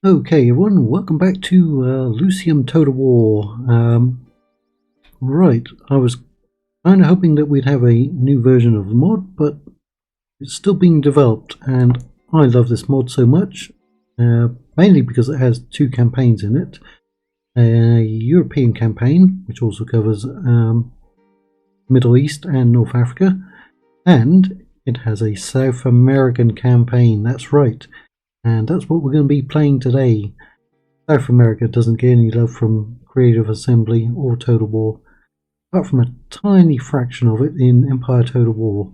Okay, everyone, welcome back to Lucium Total War. Right, I was kind of hoping that we'd have a new version of the mod, but it's still being developed, and I love this mod so much, mainly because it has two campaigns in it. A European campaign, which also covers Middle East and North Africa, and it has a South American campaign, that's right. And that's what we're going to be playing today. South America doesn't get any love from Creative Assembly or Total War, apart from a tiny fraction of it in Empire Total War,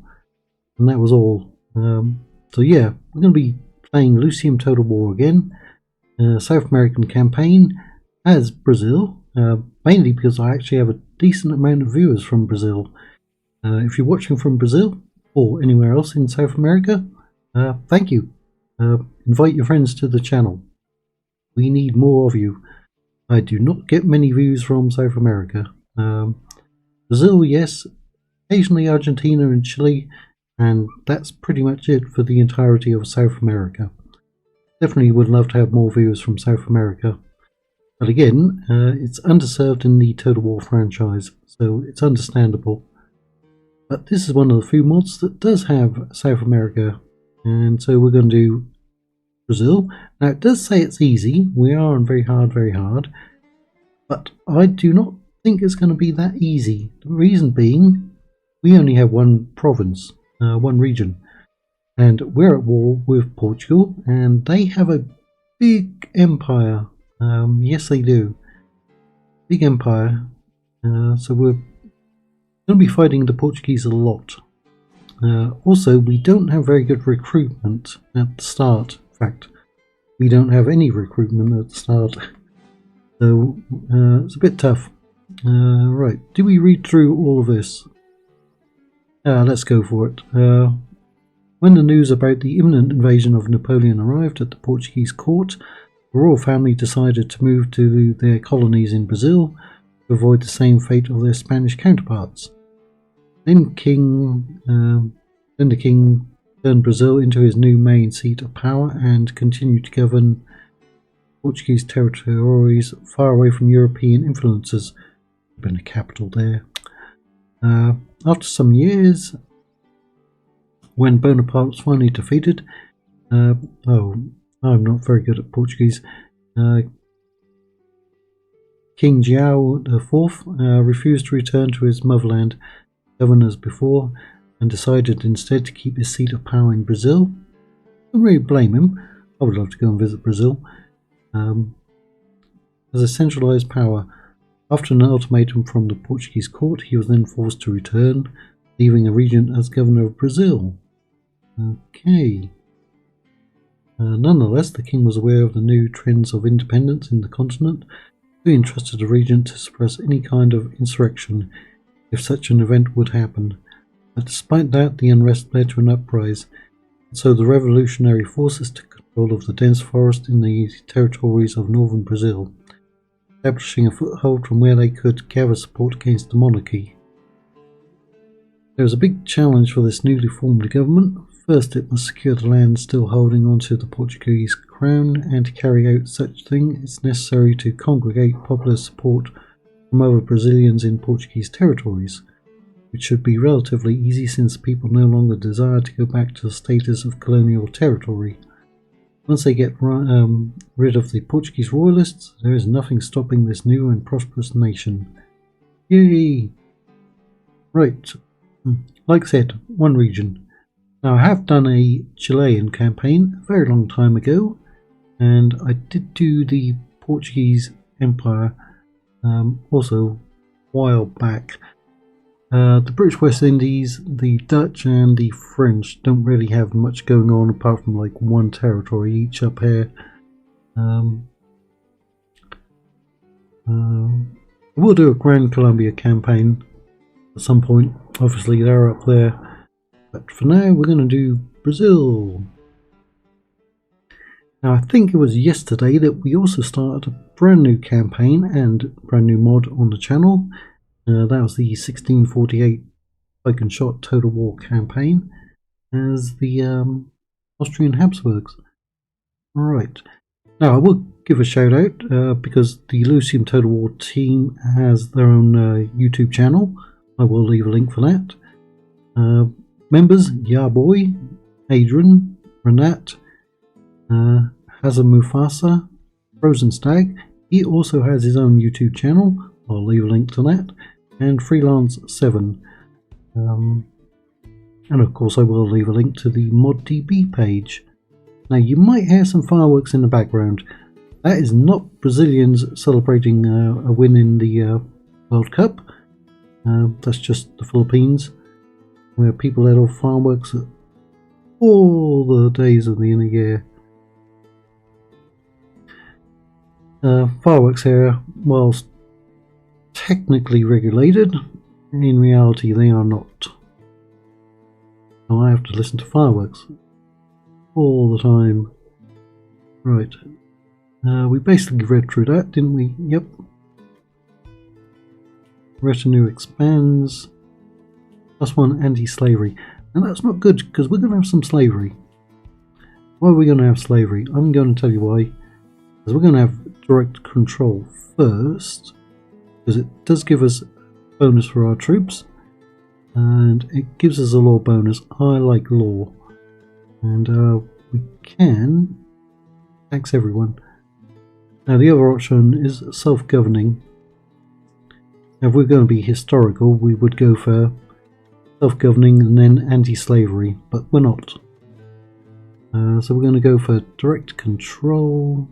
and that was all. So yeah, we're going to be playing Lucium Total War again. South American campaign as Brazil, mainly because I actually have a decent amount of viewers from Brazil. If you're watching from Brazil or anywhere else in South America, thank you. Invite your friends to the channel. We need more of you. I do not get many views from South America. Brazil, yes, occasionally Argentina and Chile, and that's pretty much it for the entirety of South America. Definitely would love to have more viewers from South America. But again, it's underserved in the Total War franchise, so it's understandable. But this is one of the few mods that does have South America, and so we're going to do Brazil. Now it does say it's easy. We are on very hard, but I do not think it's going to be that easy. The reason being, we only have one province, one region, and we're at war with Portugal, and they have a big empire. Yes, they do. Big empire. So we're going to be fighting the Portuguese a lot. Also, we don't have very good recruitment at the start. In fact, we don't have any recruitment at the start, so it's a bit tough. Right, do we read through all of this? Let's go for it. When the news about the imminent invasion of Napoleon arrived at the Portuguese court, the royal family decided to move to their colonies in Brazil to avoid the same fate of their Spanish counterparts. Then the king turned Brazil into his new main seat of power and continued to govern Portuguese territories far away from European influences. There's been a capital there. After some years, when Bonaparte was finally defeated, I'm not very good at Portuguese. King João IV refused to return to his motherland, govern as before, and decided instead to keep his seat of power in Brazil. I don't really blame him. I would love to go and visit Brazil. As a centralized power, after an ultimatum from the Portuguese court, he was then forced to return, leaving a regent as governor of Brazil. Okay. Nonetheless, the king was aware of the new trends of independence in the continent, so he entrusted a regent to suppress any kind of insurrection if such an event would happen. But despite that, the unrest led to an uprising, and so the revolutionary forces took control of the dense forest in the territories of northern Brazil, establishing a foothold from where they could gather support against the monarchy. There was a big challenge for this newly formed government. First, it must secure the land still holding onto the Portuguese crown, and to carry out such thing, it's necessary to congregate popular support from other Brazilians in Portuguese territories, which should be relatively easy since people no longer desire to go back to the status of colonial territory. Once they get rid of the Portuguese royalists, there is nothing stopping this new and prosperous nation. Yay! Right, like I said, one region. Now I have done a Chilean campaign a very long time ago, and I did do the Portuguese Empire also a while back. The British West Indies, the Dutch and the French don't really have much going on apart from like one territory each up here. We'll do a Grand Colombia campaign at some point. Obviously they're up there. But for now we're going to do Brazil. Now I think it was yesterday that we also started a brand new campaign and brand new mod on the channel. That was the 1648 Pike and Shot Total War campaign as the Austrian Habsburgs. Right, Now I will give a shout out because the Lucium Total War team has their own YouTube channel. I will leave a link for that. Members: Yarboy, Adrian, Renat, Hazard Mufasa, Frozen Stag. He also has his own YouTube channel. I'll leave a link to that. And Freelance 7. And of course I will leave a link to the ModDB page. Now you might hear some fireworks in the background. That is not Brazilians celebrating a win in the World Cup. That's just the Philippines, where people let off fireworks all the days of the year. Fireworks here, whilst technically regulated, in reality they are not. So I have to listen to fireworks all the time. Right. We basically read through that, didn't we? Yep. Retinue expands. +1 anti-slavery. And that's not good, because we're going to have some slavery. Why are we going to have slavery? I'm going to tell you why. Because we're going to have direct control first. Because it does give us a bonus for our troops. And it gives us a law bonus. I like law. And we can tax everyone. Now the other option is self-governing. Now if we're going to be historical, we would go for self-governing and then anti-slavery, but we're not. So we're going to go for direct control.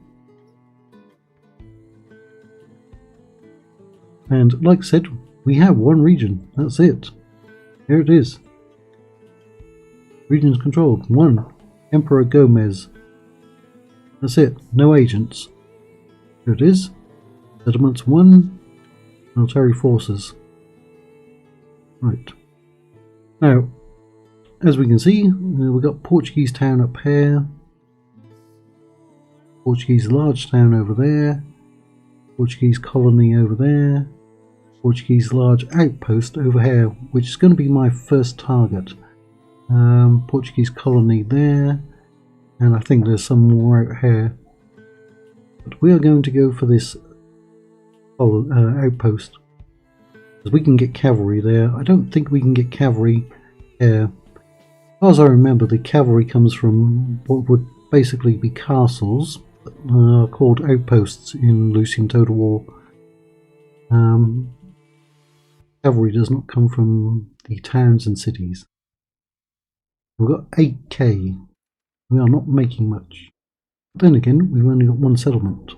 And like I said, we have one region. That's it. Here it is. Regions controlled. 1. Emperor Gomez. That's it. No agents. Here it is. Settlements 1. Military forces. Right. Now, as we can see, we've got Portuguese town up here. Portuguese large town over there. Portuguese colony over there. Portuguese large outpost over here, which is going to be my first target. Portuguese colony there. And I think there's some more out here. But we are going to go for this outpost. Because we can get cavalry there. I don't think we can get cavalry here. As far as I remember, the cavalry comes from what would basically be castles, called outposts in Lucium Total War. Cavalry does not come from the towns and cities. We've got 8k. We are not making much. But then again, we've only got one settlement.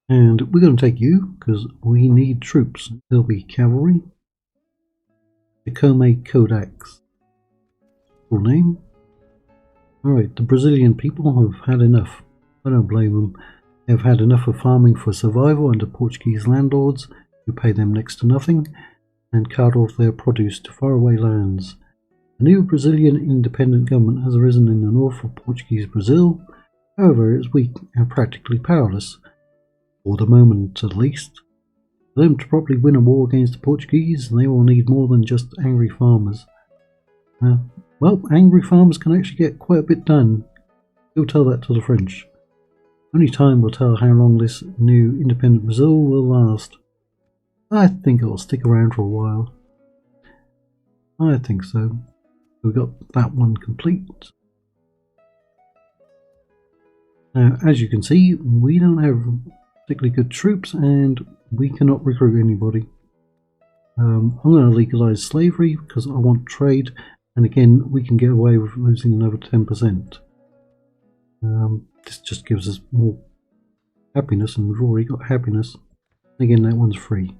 And we're going to take you, because we need troops. There'll be cavalry. Jacome Codex. Full name. Alright, the Brazilian people have had enough. I don't blame them. They've had enough of farming for survival under Portuguese landlords, who pay them next to nothing, and cart off their produce to faraway lands. A new Brazilian independent government has arisen in the north of Portuguese Brazil. However, it is weak and practically powerless. For the moment, at least. For them to properly win a war against the Portuguese, they will need more than just angry farmers. Well, angry farmers can actually get quite a bit done. You'll tell that to the French. Only time will tell how long this new independent Brazil will last. I think it will stick around for a while. I think so. We've got that one complete. Now, as you can see, we don't have particularly good troops and we cannot recruit anybody. I'm going to legalise slavery because I want trade, and again we can get away with losing another 10%. This just gives us more happiness, and we've already got happiness. Again, that one's free.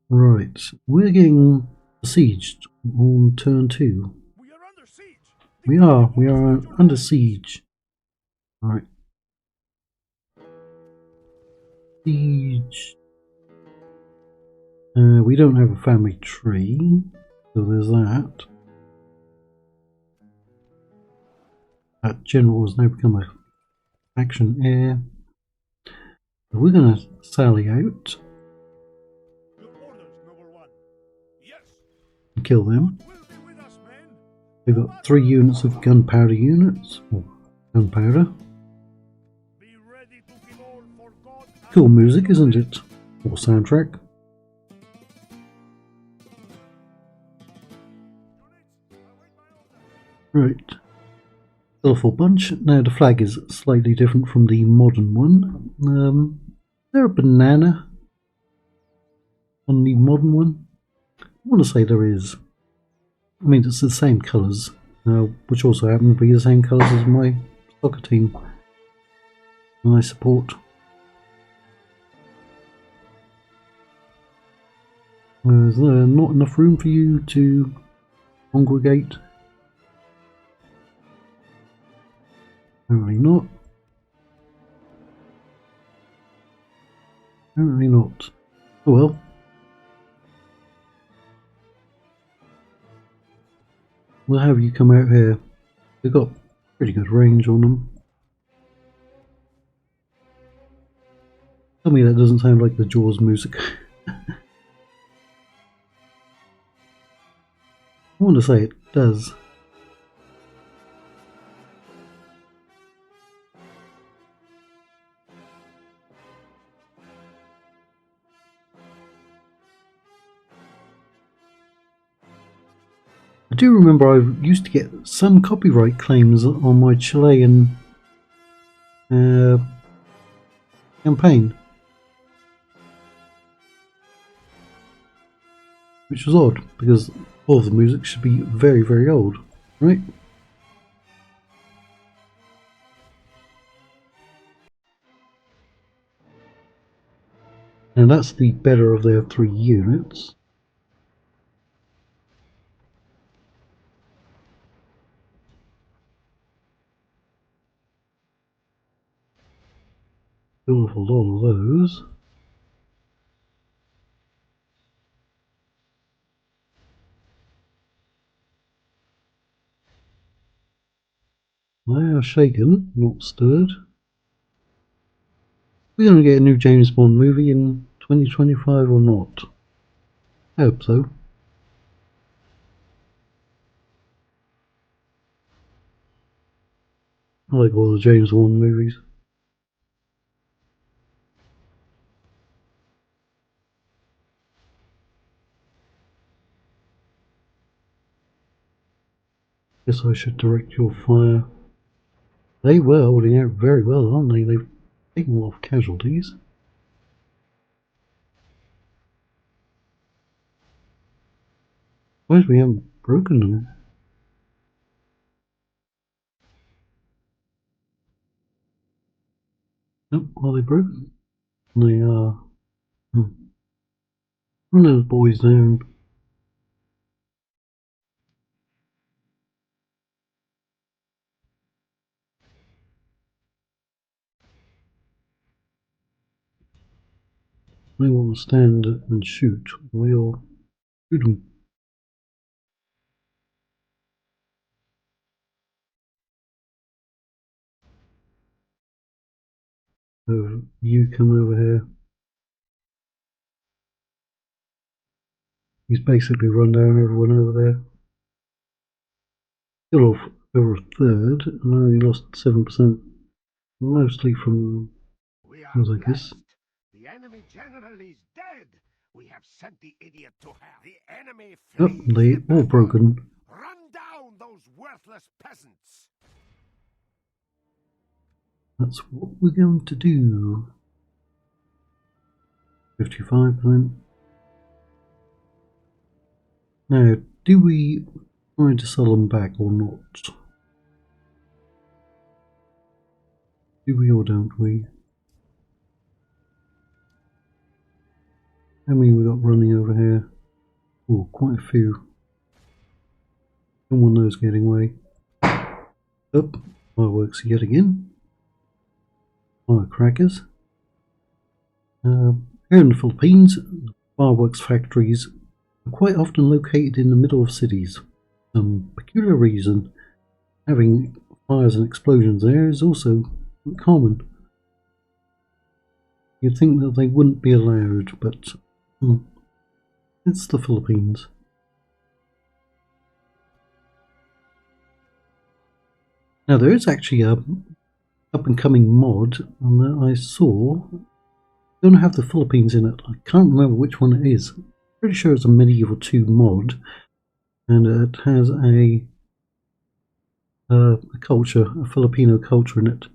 Right, we're getting besieged on turn 2. We are under siege. We are under siege. Alright. Siege. We don't have a family tree, so there's that. That general has now become a faction heir. So we're going to sally out. Your orders, noble one. kill them. We've got 3 units of gunpowder units. Or gunpowder. Cool music, isn't it? Or soundtrack. Right. Colourful bunch. Now the flag is slightly different from the modern one. Is there a banana on the modern one? I want to say there is. I mean, it's the same colours, which also happen to be the same colours as my soccer team I support. Is there not enough room for you to congregate? Apparently not. Apparently not. Oh well. We'll have you come out here. They've got pretty good range on them. Tell me that doesn't sound like the Jaws music. I want to say it does. I do remember I used to get some copyright claims on my Chilean campaign, which was odd because all of the music should be very, very old, right? And that's the better of their 3 units. Still with a lot of those. They are shaken, not stirred. We're going to get a new James Bond movie in 2025 or not? I hope so. I like all the James Bond movies. Guess I should direct your fire. They were holding out very well, aren't they? They've taken a lot of casualties. Why we haven't broken them? Nope, are they broken? They are. Run those boys down. They want to stand and shoot. We'll shoot them. So you come over here. He's basically run down everyone over there. Kill off over a third, and only lost 7%, mostly from things like this. The enemy general is dead. We have sent the idiot to hell. The enemy Yep, they all broken. Run down those worthless peasants. That's what we're going to do. 55%. Now, do we try to sell them back or not? Do we or don't we? How many we got running over here? Oh, quite a few. Don't want those getting away. Up, fireworks yet again. Firecrackers. Here in the Philippines, fireworks factories are quite often located in the middle of cities. For some peculiar reason, having fires and explosions there is also common. You'd think that they wouldn't be allowed, but it's the Philippines. Now there is actually a up and coming mod that I saw. It's going to have the Philippines in it. I can't remember which one it is. Pretty sure it's a Medieval 2 mod, and it has a culture, a Filipino culture in it.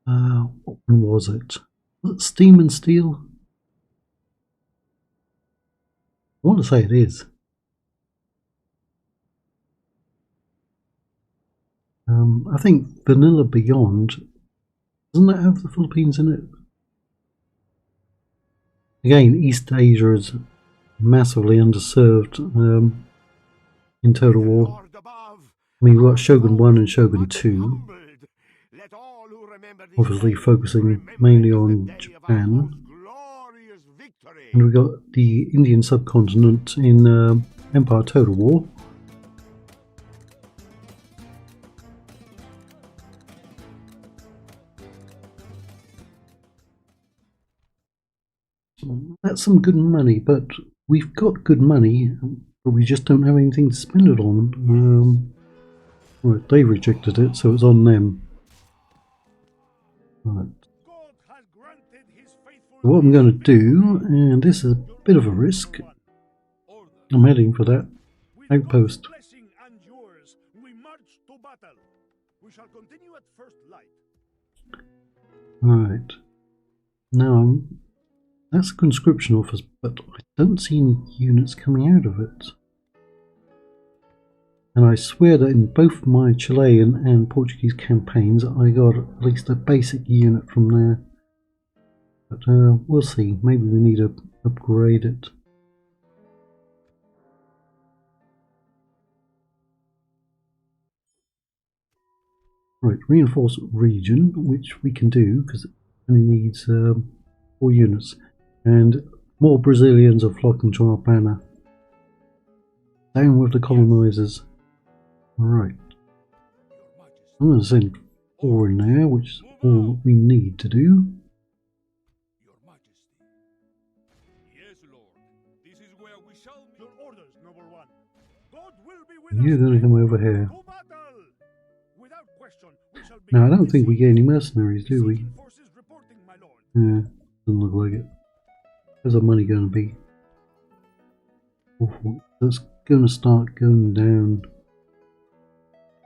What one was it? Was it Steam and Steel? I want to say it is. I think Vanilla Beyond, doesn't that have the Philippines in it? Again, East Asia is massively underserved in Total War. I mean, we've got Shogun 1 and Shogun 2, obviously focusing mainly on Japan. And we've got the Indian subcontinent in Empire Total War. That's some good money, but we've got good money, but we just don't have anything to spend it on. Right, they rejected it, so it's on them. Right. So what I'm going to do, and this is a bit of a risk, I'm heading for that outpost. Right. Now, that's a conscription office, but I don't see any units coming out of it. And I swear that in both my Chilean and Portuguese campaigns, I got at least a basic unit from there. But we'll see. Maybe we need to upgrade it. Right, reinforce region, which we can do because it only needs 4 units. And more Brazilians are flocking to our banner. Down with the colonizers. Right. I'm going to send 4 in there, which is all we need to do. Your Majesty. Yes, Lord. This is where we shall meet. Your orders, noble one. God will be with You're going to come over here. Without question, we shall be. Now, I don't think we get any mercenaries, do we? Yeah, doesn't look like it. Where's our money going to be? Awful. That's going to start going down.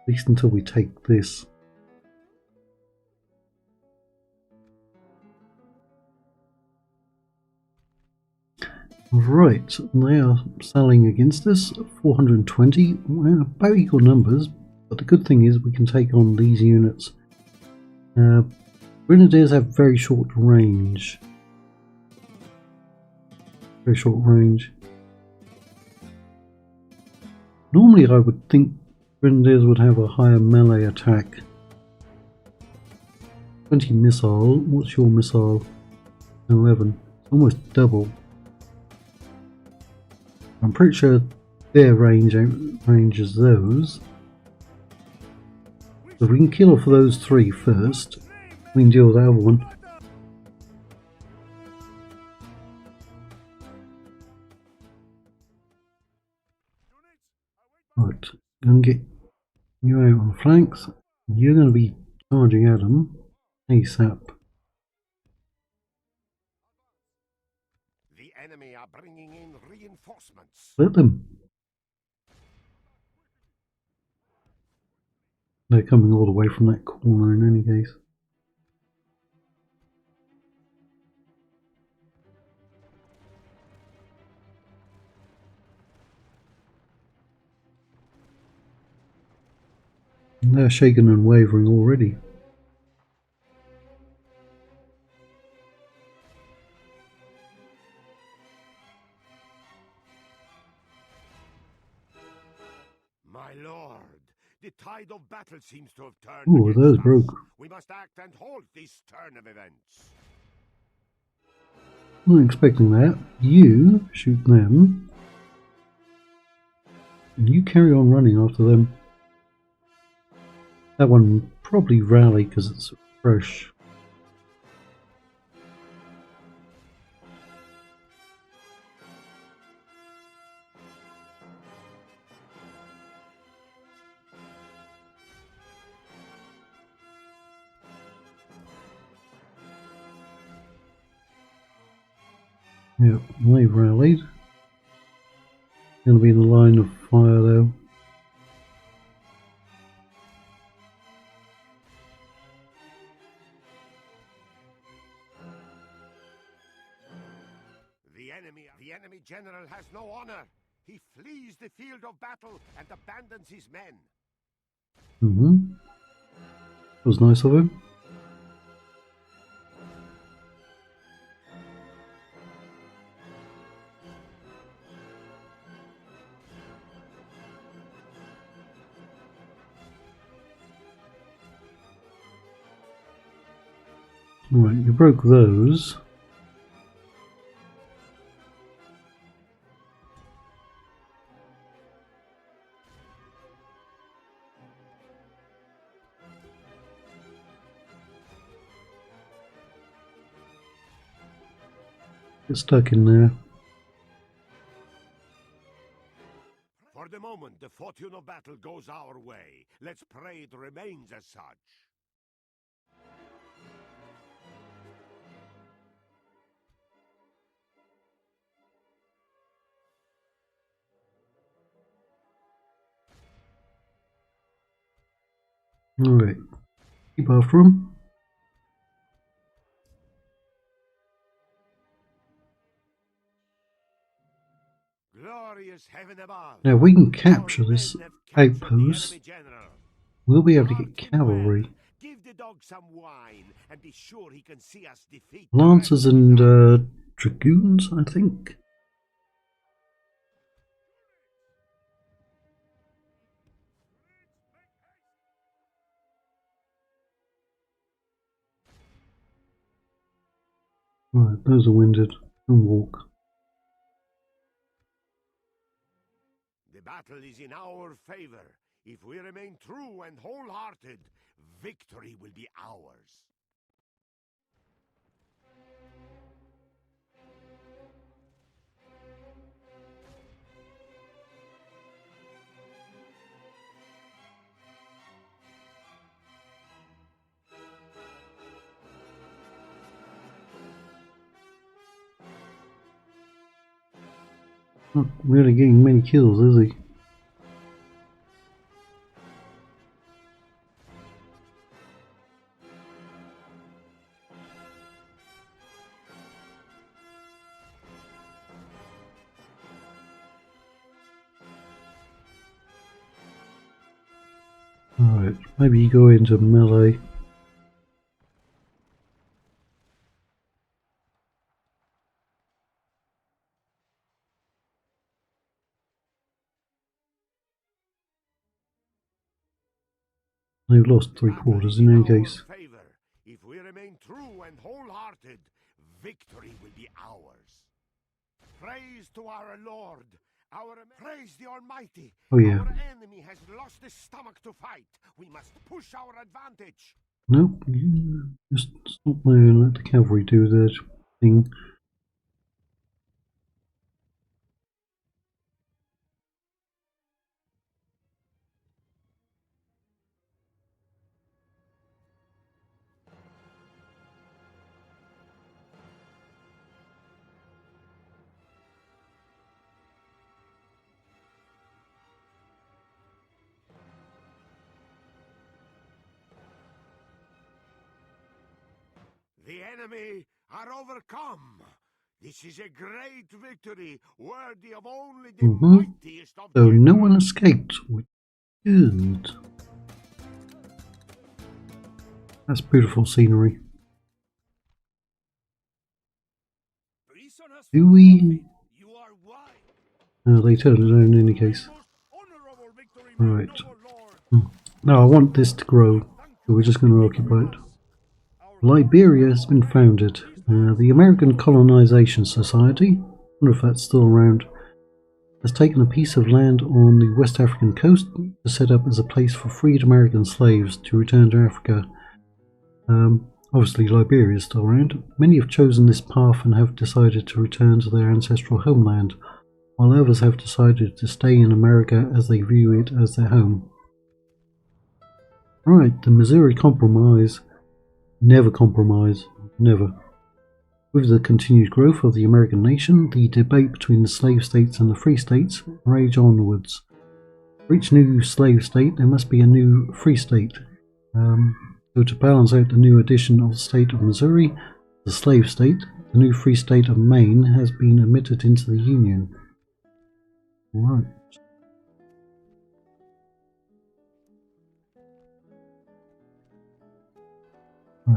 At least until we take this. Right, they are selling against us. 420. Well, about equal numbers, but the good thing is we can take on these units. Grenadiers have very short range. Very short range. Normally I would think Grenadiers would have a higher melee attack. 20 missile. What's your missile? 11. Almost double. I'm pretty sure their range outranges those. So if we can kill off those 3 first, we can deal with the other one. Right, I'm going to get you out on the flanks. You're going to be charging at them ASAP. The enemy are bringing in reinforcements. Let them. They're coming all the way from that corner in any case. They're shaking and wavering already. My lord, the tide of battle seems to have turned. Ooh, those broke. We must act and halt this turn of events. Not expecting that. You shoot them. And you carry on running after them. That one probably rally because it's fresh. Yeah, they rallied. Gonna be in the line of fire though. The enemy general has no honor. He flees the field of battle and abandons his men. That was nice of him. Right, you broke those. Get stuck in there. For the moment, the fortune of battle goes our way. Let's pray it remains as such. Alright, keep after him. Glorious heaven above. Now, if we can capture Our this men have captured the outpost, enemy general. we'll be able to get Mark him well. cavalry. Give the dog some wine and be sure he can see us defeat the Lancers rest of his and army. dragoons, I think. Right, those are winded. And walk. The battle is in our favor. If we remain true and wholehearted, victory will be ours. Not really getting many kills, is he? Alright, maybe you go into melee. They've lost three quarters in any case. If we remain true and wholehearted, victory will be ours. Praise to our Lord. Praise the Almighty. Oh yeah. Our enemy has lost his stomach to fight. We must push our advantage. Nope, you just stop there and let the cavalry do their thing. The enemy are overcome. This is a great victory, worthy of only the mightiest of So no generals. one escaped, which is good. That's beautiful scenery. Prisoners Do from we? Norfolk, you are wise. No, they turned it down in any case. Most honorable victory, my Right. noble lord. No, I want this to grow, so we're just going to occupy it. Liberia has been founded. The American Colonization Society, I wonder if that's still around, has taken a piece of land on the West African coast to set up as a place for freed American slaves to return to Africa. Obviously Liberia is still around. Many have chosen this path and have decided to return to their ancestral homeland, while others have decided to stay in America as they view it as their home. Right, the Missouri Compromise. Never compromise. Never. With the continued growth of the American nation, the debate between the slave states and the free states rage onwards. For each new slave state, there must be a new free state. So to balance out the new addition of the state of Missouri, the slave state, the new free state of Maine has been admitted into the Union. Right.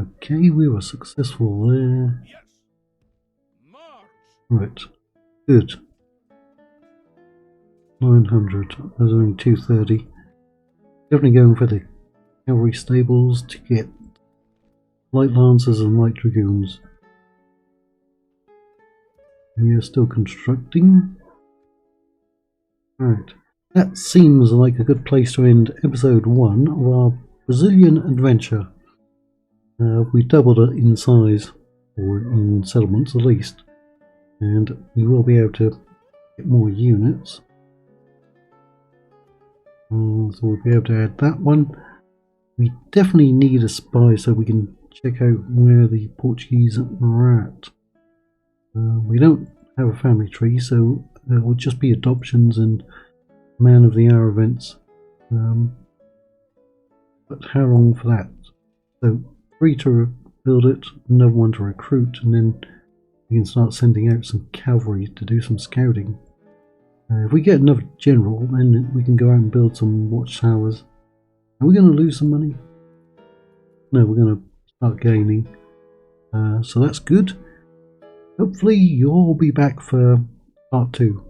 Okay, we were successful there. Yes. March. Right. Good. 900. There's only 230. Definitely going for the cavalry stables to get light lancers and light dragoons. We are still constructing. Right. That seems like a good place to end episode 1 of our Brazilian adventure. We doubled it in size, or in settlements at least, and we will be able to get more units. So we'll be able to add that one. We definitely need a spy so we can check out where the Portuguese are at. We don't have a family tree, so there will just be adoptions and man of the hour events. But how long for that? So 3 to build it, another 1 to recruit, and then we can start sending out some cavalry to do some scouting. If we get another general, then we can go out and build some watchtowers. Are we going to lose some money? No, we're going to start gaining. So that's good. Hopefully you'll be back for part 2.